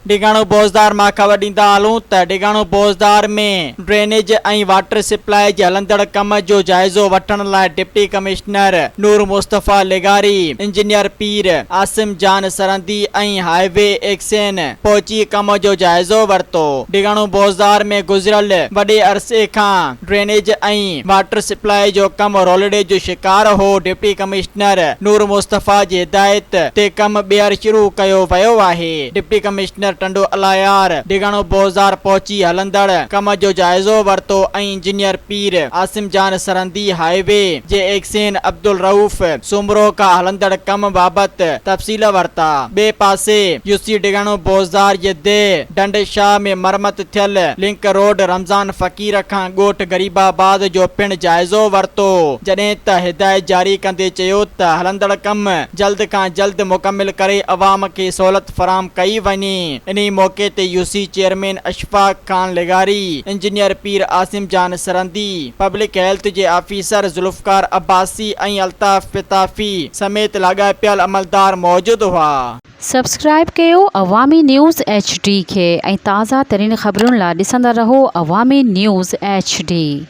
डिगाणो बोज़दार मां ख़बर ॾींदा हलूं त डिगाणो बोज़दार में ड्रेनेज ऐं वाटर सप्लाई जे हलंदड़ कम जो जाइज़ो वठण लाइ डिप्टी कमिश्नर नूर मुस्तफ़ा लेगारी, इंजीनियर पीर आसिम जान सरंदी ऐं हाईवे एक्सेन पहुची कम जो जाइज़ो वरितो। डिगाणो बोज़दार में गुज़िरियल वॾे अरसे खां ड्रेनेज ऐं वाटर सप्लाई जो कम रोलड़े जो शिकार हो। डिप्टी कमिश्नर नूर मुस्तफ़ा जी हिदायत ते कम ॿीहर शुरू कयो वियो आहे। डिप्टी कमिश्नर टंडो अलायार डिगाणो बोज़दार पहुची हलंदड़ कम जो जाइज़ो वरितो ऐं इंजीनियर पीर आसिम जान सरंदी हाईवे जे एक्सेन अब्दुल रऊफ सुमरो का हलंदड़ कम बाबति तफ़सील वरिता। ॿिए पासे यूसी डिगाणो बोज़दार जे डंड शाह में मरमत थियल लिंक रोड रमज़ान फ़कीर खां ॻोठ गरीबाबाद जो पिण जाइज़ो वरितो, जॾहिं त हिदायत जारी कंदे चयो त हलंदड़ कम जल्द खां जल्द मुकमिल करे अवाम खे सहूलियत फराहम कई वञे। इन्ही मौके ते यूसी चेयरमैन अशफाक खान लेगारी, engineer Pir Asim Jan Sarandi, public health जे ऑफिसर जुल्फकार अब्बासी ऐं अल्ताफ पिताफी समेत लाॻापियल अमलदार मौजूद हुआ। सब्सक्राइब कयो अवामी न्यूज़ HD खे ऐं ताज़ा तरीन ख़बरुनि लाइ ॾिसंदा रहो अवामी न्यूज़ HD।